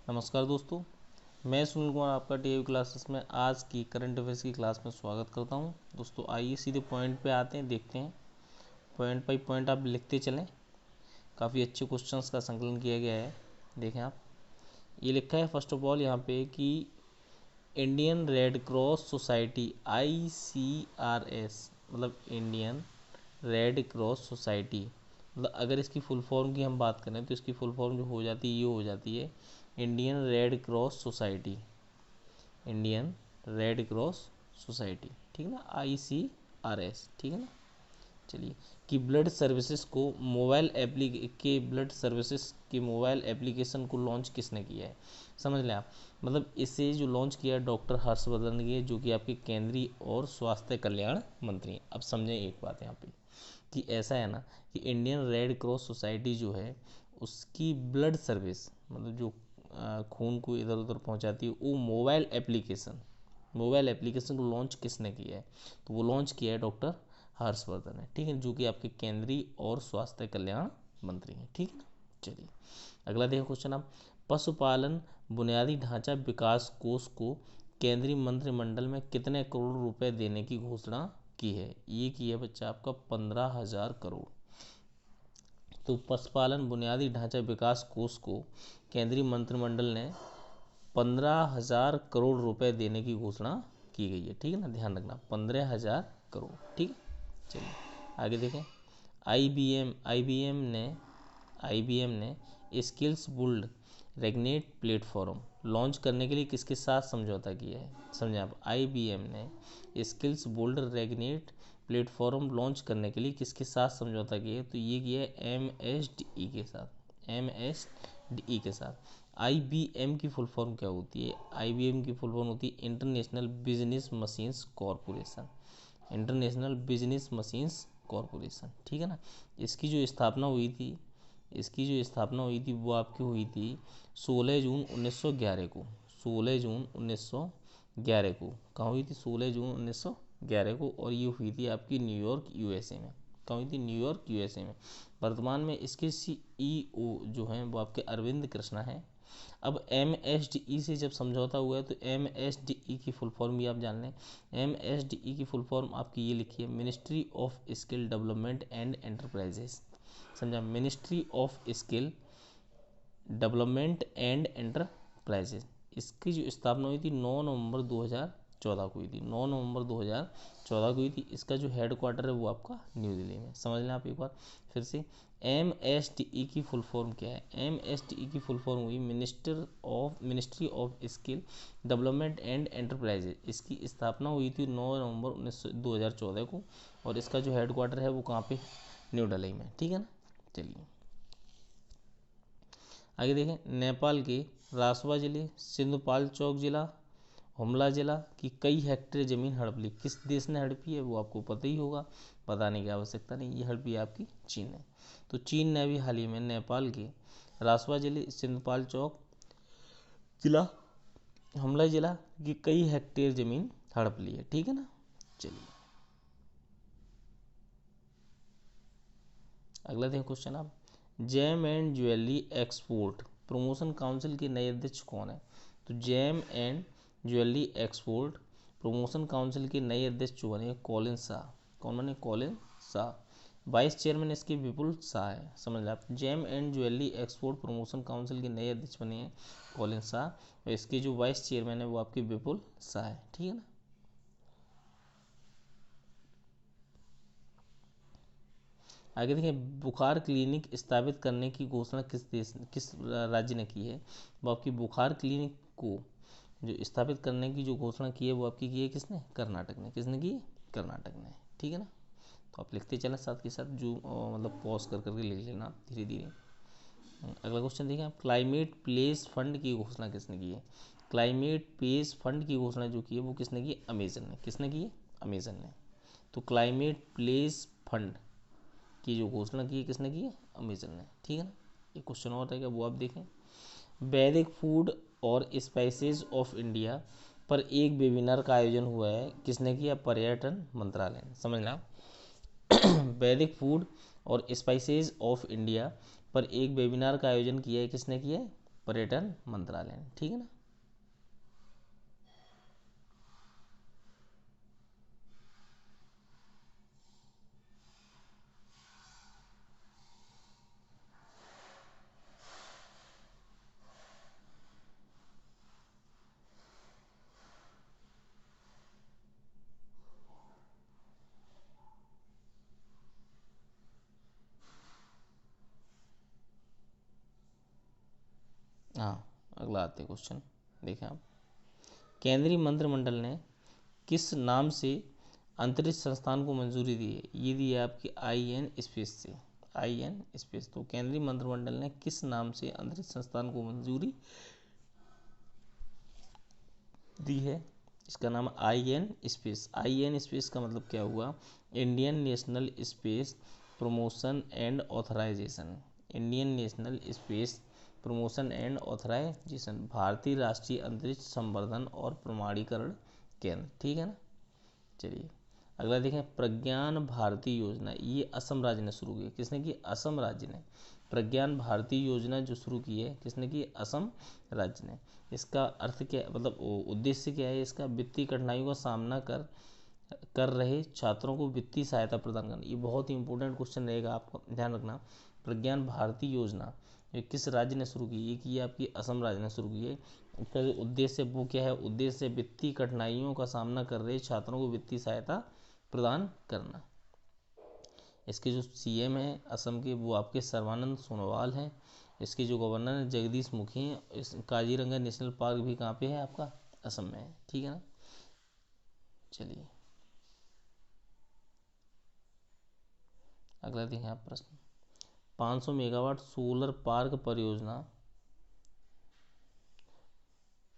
नमस्कार दोस्तों, मैं सुनील कुमार आपका टीवी क्लासेस में आज की करंट अफेयर्स की क्लास में स्वागत करता हूं। दोस्तों आइए सीधे पॉइंट पे आते हैं, देखते हैं पॉइंट बाई पॉइंट आप लिखते चलें। काफ़ी अच्छे क्वेश्चंस का संकलन किया गया है। देखें आप, ये लिखा है फर्स्ट ऑफ ऑल यहाँ पे कि Indian red cross society ICRS मतलब इंडियन रेड क्रॉस सोसाइटी, मतलब अगर इसकी फुल फॉर्म की हम बात करें तो इसकी फुल फॉर्म जो हो जाती है ये हो जाती है Indian red cross society. Indian red cross society, ठीक है ना, ICRS, ठीक है ना। चलिए, कि ब्लड सर्विसेज के मोबाइल एप्लीकेशन को लॉन्च किसने किया है। समझ लें आप, मतलब इसे जो लॉन्च किया है डॉक्टर हर्षवर्धन ने, जो कि आपके केंद्रीय और स्वास्थ्य कल्याण मंत्री हैं। अब समझें एक बात यहाँ पे कि ऐसा है ना कि इंडियन रेड क्रॉस सोसाइटी जो है उसकी ब्लड सर्विस, मतलब जो खून को इधर उधर पहुंचाती है, वो मोबाइल एप्लीकेशन को लॉन्च किसने किया है, तो वो लॉन्च किया है डॉक्टर हर्षवर्धन है, ठीक है, जो कि आपके केंद्रीय और स्वास्थ्य कल्याण मंत्री हैं, ठीक है ना। चलिए अगला देखो क्वेश्चन आप, पशुपालन बुनियादी ढांचा विकास कोष को केंद्रीय मंत्रिमंडल में कितने करोड़ रुपए देने की घोषणा की है। ये की है बच्चा आपका 15,000 करोड़। तो पशुपालन बुनियादी ढांचा विकास कोष को केंद्रीय मंत्रिमंडल ने 15,000 करोड़ रुपए देने की घोषणा की गई है, ठीक है ना, ध्यान रखना 15,000 करोड़, ठीक है। चलिए आगे देखें, आईबीएम ने स्किल्स बुल्ड रेगनेट प्लेटफॉर्म लॉन्च करने के लिए किसके साथ समझौता किया है। समझें आप, आईबीएम ने स्किल्स बुल्ड रेगनेट प्लेटफॉर्म लॉन्च करने के लिए किसके साथ समझौता किया है, तो ये किया है MSDE के साथ, MSDE के साथ। IBM की फुल फॉर्म क्या होती है, IBM की फुल फॉर्म होती है international business machines corporation, international business machines corporation, ठीक है ना। इसकी जो स्थापना हुई थी वो आपकी हुई थी 16 जून 1911 को, 16 जून 1911 को। कहाँ हुई थी, 16 जून 1911 को, और ये हुई थी आपकी न्यूयॉर्क USA में। कहाँ हुई थी, न्यूयॉर्क USA में। वर्तमान में इसके CEO जो हैं वो आपके अरविंद कृष्णा हैं। अब MSDE से जब समझौता हुआ है तो MSDE की फुल फॉर्म भी आप जान लें। MSDE की फुल फॉर्म आपकी ये लिखी है, ministry of skill development and enterprises. समझा, ministry of skill development and enterprises. इसकी जो स्थापना हुई थी 9 नवंबर 2014 को हुई थी, 9 नवंबर 2014 को हुई थी। इसका जो हेड क्वार्टर है वो आपका न्यू दिल्ली में। समझ लें आप एक बार फिर से, MSDE की फुल फॉर्म क्या है। MSDE की फुल फॉर्म हुई ministry of skill development and enterprises. इसकी स्थापना हुई थी 9 नवंबर 2014 को, और इसका जो हेड क्वार्टर है वो कहाँ पे, न्यू दिल्ली में, ठीक है ना। चलिए आगे देखें, नेपाल के रासवा जिले, सिंधुपाल चौक जिला, हुमला जिला की कई हेक्टेयर जमीन हड़प ली। किस देश ने हड़पी है वो आपको पता ही होगा, बताने की आवश्यकता नहीं। ये हड़पी आपकी चीन है। तो चीन ने अभी हाल ही में नेपाल के रासवा जिले, सिंधुपाल चौक जिला, हुमला जिला की कई हेक्टेयर जमीन हड़प ली है, ठीक है ना। चलिए अगला देखें क्वेश्चन आप, gem and jewellery export promotion council के नए अध्यक्ष कौन है। तो gem and jewellery export promotion council के नए अध्यक्ष जो बने कॉलिन शाह। कौन बने, कॉलिन शाह। वाइस चेयरमैन इसके विपुल शाह है। समझ लें आप, gem and jewellery export promotion council के नए अध्यक्ष बने हैं कॉलिन शाह, और इसके जो वाइस चेयरमैन है वो आपके विपुल शाह है, ठीक है ना। आगे देखें, बुखार क्लिनिक स्थापित करने की घोषणा किस राज्य ने की है। वो आपकी बुखार क्लिनिक को जो स्थापित करने की जो घोषणा की है वो आपकी की है किसने, कर्नाटक ने। किसने की है, कर्नाटक ने, ठीक है ना। तो आप लिखते चलें साथ के साथ, जो मतलब पॉज कर करके लिख लेना धीरे धीरे। अगला क्वेश्चन देखें आप, क्लाइमेट प्लेस फंड की घोषणा किसने की है। क्लाइमेट प्लेस फंड की घोषणा जो की है वो किसने की है, अमेजन ने। किसने की है, अमेजन ने। तो क्लाइमेट प्लेस फंड की जो घोषणा की है किसने की है, अमेजन ने, ठीक है ना। एक क्वेश्चन और रहेगा वो आप देखें, वैदिक फूड और स्पाइसेस ऑफ इंडिया पर एक वेबिनार का आयोजन हुआ है, किसने किया, पर्यटन मंत्रालय ने। समझना, वैदिक फूड और स्पाइसेस ऑफ इंडिया पर एक वेबिनार का आयोजन किया है, किसने किया है, पर्यटन मंत्रालय ने, ठीक है ना। हाँ, अगला आते क्वेश्चन देखें आप। केंद्रीय मंत्रिमंडल ने किस नाम से अंतरिक्ष संस्थान को मंजूरी दी है? ये दी है आपकी IN स्पेस से, IN स्पेस। तो केंद्रीय मंत्रिमंडल ने किस नाम से अंतरिक्ष संस्थान को मंजूरी दी है? इसका नाम IN स्पेस। IN स्पेस का मतलब क्या हुआ? Indian national space promotion and authorisation. Indian national space promotion and authorisation, भारतीय राष्ट्रीय अंतरिक्ष संवर्धन और प्रमाणीकरण केंद्र, ठीक है ना। चलिए अगला देखें, प्रज्ञान भारती योजना, ये असम राज्य ने शुरू की। किसने की? असम राज्य ने। प्रज्ञान भारती योजना जो शुरू की है किसने की? असम राज्य ने। इसका अर्थ क्या, मतलब उद्देश्य क्या है इसका? वित्तीय कठिनाइयों का सामना कर रहे छात्रों को वित्तीय सहायता प्रदान करना। ये बहुत ही इंपॉर्टेंट क्वेश्चन रहेगा, आपको ध्यान रखना। प्रज्ञान भारती योजना ये किस राज्य ने शुरू की? ये की आपकी असम राज्य ने शुरू की है। इसका जो उद्देश्य वो क्या है? उद्देश्य वित्तीय कठिनाइयों का सामना कर रहे छात्रों को वित्तीय सहायता प्रदान करना। इसके जो CM हैं असम के वो आपके सर्बानंद सोनोवाल हैं। इसके जो गवर्नर हैं जगदीश मुखी हैं। इस काजीरंगा नेशनल पार्क भी कहाँ पे है? आपका असम में है, ठीक है ना। चलिए अगला देखें आप प्रश्न। 500 मेगावाट सोलर पार्क परियोजना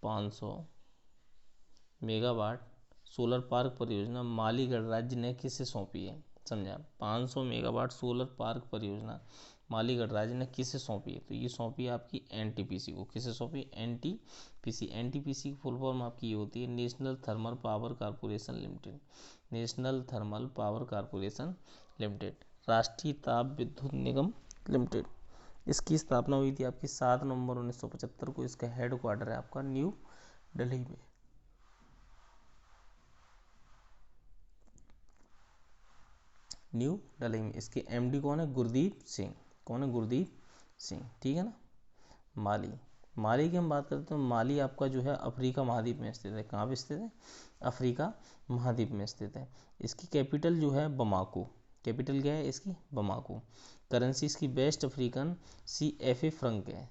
500 मेगावाट सोलर पार्क परियोजना माली गणराज्य ने किसे सौंपी है? समझा। 500 मेगावाट सोलर पार्क परियोजना माली गणराज्य ने किसे सौंपी है? तो ये सौंपी आपकी NTPC को। किसे सौंपी? NTPC। NTPC की फुल फॉर्म आपकी ये होती है national thermal power corporation limited. National thermal power corporation limited, राष्ट्रीय ताप विद्युत निगम लिमिटेड। इसकी स्थापना हुई थी आपकी 7 नवंबर 1975 को। इसका हेड क्वार्टर है आपका न्यू दिल्ली में। न्यू दिल्ली में। इसके MD कौन है? गुरदीप सिंह। कौन है? गुरदीप सिंह, ठीक है ना। माली, माली की हम बात करते हैं। माली आपका जो है अफ्रीका महाद्वीप में स्थित है। कहाँ पे स्थित है? अफ्रीका महाद्वीप में स्थित है। इसकी कैपिटल जो है बमाको। कैपिटल क्या है इसकी? बमाको। करेंसी इसकी वेस्ट अफ्रीकन CFA फ्रंक है।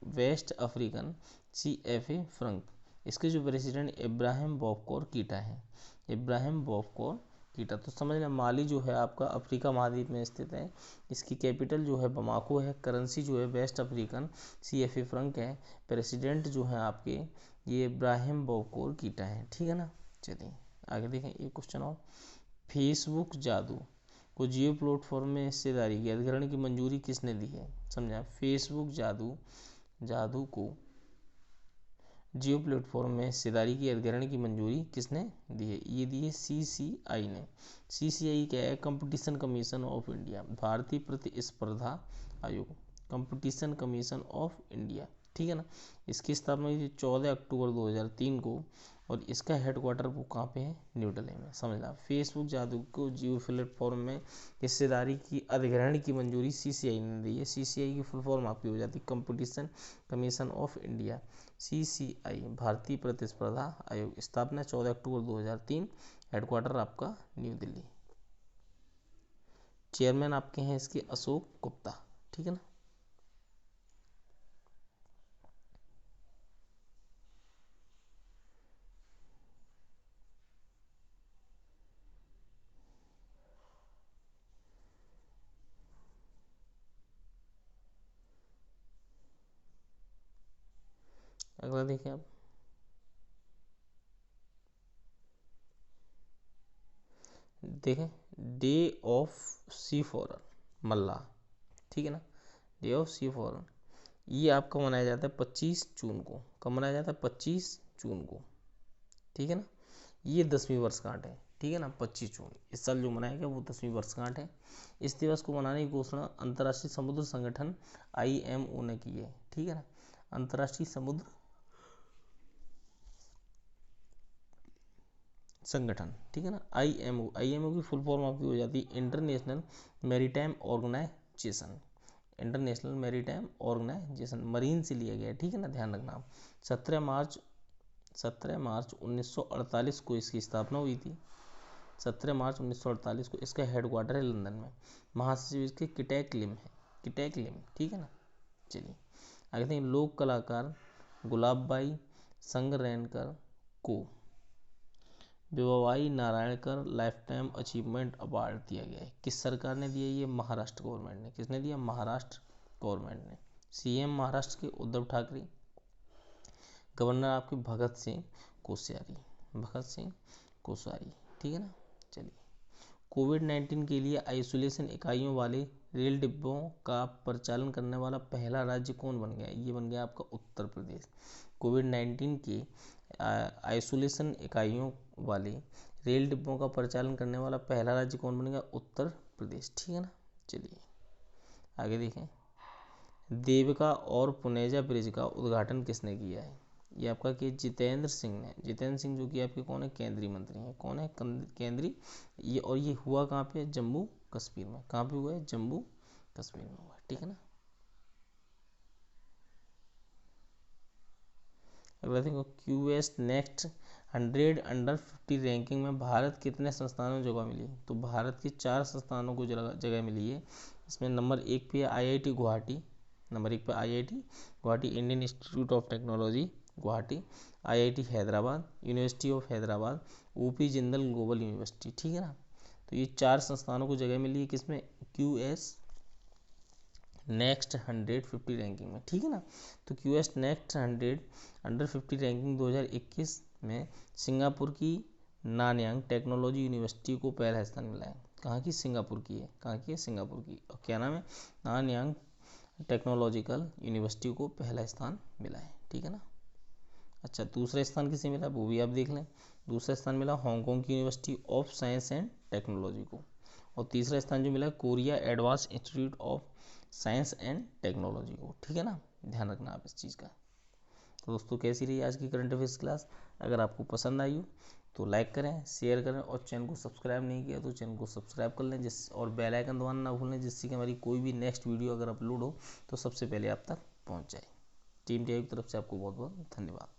West African CFA franc. इसके जो प्रेसिडेंट इब्राहिम बौबकौर कीटा है। इब्राहिम बौबकौर कीटा। तो समझ लें माली जो है आपका अफ्रीका महाद्वीप में स्थित है। इसकी कैपिटल जो है बमाको है। करेंसी जो है वेस्ट अफ्रीकन CFA फ्रंक है। प्रेसिडेंट जो है आपके ये इब्राहिम बौबकौर कीटा है, ठीक है ना। चलिए आगे देखें एक क्वेश्चन और। फेसबुक जादू को जियो प्लेटफॉर्म में हिस्सेदारी की अधिग्रहण की मंजूरी किसने दी है? समझा। फेसबुक जादू को जियो प्लेटफॉर्म में हिस्सेदारी की अधिग्रहण की मंजूरी किसने दी है? ये दी है CCI ने। CCI क्या है? कंपटीशन कमीशन ऑफ इंडिया, भारतीय प्रतिस्पर्धा आयोग, कंपटीशन कमीशन ऑफ इंडिया, ठीक है ना। इसकी स्थापना हुई थी 14 अक्टूबर 2003 को और इसका हेडक्वार्टर वो कहाँ पे है? न्यू दिल्ली में। समझना। फेसबुक जादू को जियो प्लेटफॉर्म में हिस्सेदारी की अधिग्रहण की मंजूरी CCI ने दी है। CCI की फुल फॉर्म आपकी हो जाती है competition commission of India. CCI भारतीय प्रतिस्पर्धा आयोग। स्थापना 14 अक्टूबर 2003। हेडक्वार्टर आपका न्यू दिल्ली। चेयरमैन आपके हैं इसके अशोक गुप्ता, ठीक है ना। अगला देखिए आप। देखें डे ऑफ सी फॉरन मल्ला, ठीक है ना। डे ऑफ सी फॉरन ये आपका मनाया जाता है 25 जून को। कब मनाया जाता है? 25 जून को, ठीक है ना। ये 10वीं वर्षगांठ है, ठीक है ना। 25 जून इस साल जो मनाया गया वो 10वीं वर्षगांठ है। इस दिवस को मनाने की घोषणा अंतर्राष्ट्रीय समुद्र संगठन IMO ने की है, ठीक है ना। अंतर्राष्ट्रीय समुद्र संगठन, ठीक है ना। IMO, IMO की फुल फॉर्म आपकी हो जाती है international maritime organisation, international maritime organisation, marine से लिया गया है, ठीक है ना, ध्यान रखना। 17 मार्च 1948 को इसकी स्थापना हुई थी। 17 मार्च 1948 को। इसका हेडक्वार्टर है लंदन में। महासचिव इसके किटैक लिम है, किटैक लिम, ठीक है ना। चलिए आगे देखिए, लोक कलाकार गुलाबबाई संगरैनकर को Vivabai Narayankar lifetime achievement award दिया गया है। किस सरकार ने दिया? ये महाराष्ट्र गवर्नमेंट ने। किसने दिया? महाराष्ट्र गवर्नमेंट ने। CM महाराष्ट्र के उद्धव ठाकरे, गवर्नर आपके भगत सिंह कोश्यारी, भगत सिंह कोश्यारी, ठीक है ना। चलिए, कोविड-19 के लिए आइसोलेशन इकाइयों वाले रेल डिब्बों का परिचालन करने वाला पहला राज्य कौन बन गया? ये बन गया आपका उत्तर प्रदेश। कोविड-19 के आइसोलेशन इकाइयों वाले रेल डिब्बों का परिचालन करने वाला पहला राज्य कौन बनेगा? उत्तर प्रदेश, ठीक है ना। चलिए आगे देखें, देविका और पुनेजा ब्रिज का उद्घाटन किसने किया है? ये आपका कि जितेंद्र सिंह ने। जितेंद्र सिंह जो कि आपके कौन है? केंद्रीय मंत्री हैं। कौन है? केंद्रीय। ये और ये हुआ कहाँ पे? जम्मू कश्मीर में। कहाँ पे हुआ है? जम्मू कश्मीर में हुआ, ठीक है ना। अगला देखो, QS नेक्स्ट 100 अंडर 50 रैंकिंग में भारत कितने संस्थानों को जगह मिली? तो भारत के 4 संस्थानों को जगह मिली है। इसमें नंबर 1 पे IIT गुवाहाटी, नंबर 1 पे IIT Guwahati, Indian institute of technology Guwahati, IIT Hyderabad, university of Hyderabad, OP Jindal global university, ठीक है ना। तो ये 4 संस्थानों को जगह मिली है किसमें? QS नेक्स्ट 150 रैंकिंग में, ठीक है ना। तो QS नेक्स्ट 100 अंडर 50 रैंकिंग 2021 में सिंगापुर की नानयांग टेक्नोलॉजी यूनिवर्सिटी को पहला स्थान मिला है। कहाँ की? सिंगापुर की है। कहाँ की है? सिंगापुर की। और क्या नाम है? नानयांग टेक्नोलॉजिकल यूनिवर्सिटी को पहला स्थान मिला है, ठीक है ना। अच्छा, दूसरा स्थान किसे मिला वो भी आप देख लें। दूसरा स्थान मिला हांगकांग की university of science and technology को। और तीसरा स्थान जो मिला Korea advance institute of science and technology को, ठीक है ना। ध्यान रखना आप इस चीज़ का। तो दोस्तों, कैसी रही आज की करंट अफेयर्स क्लास? अगर आपको पसंद आई हो तो लाइक करें, शेयर करें, और चैनल को सब्सक्राइब नहीं किया तो चैनल को सब्सक्राइब कर लें, और बेल आइकन दबाना ना भूलें, जिससे कि हमारी कोई भी नेक्स्ट वीडियो अगर अपलोड हो तो सबसे पहले आप तक पहुंच जाए। टीम टीआई की तरफ से आपको बहुत बहुत धन्यवाद।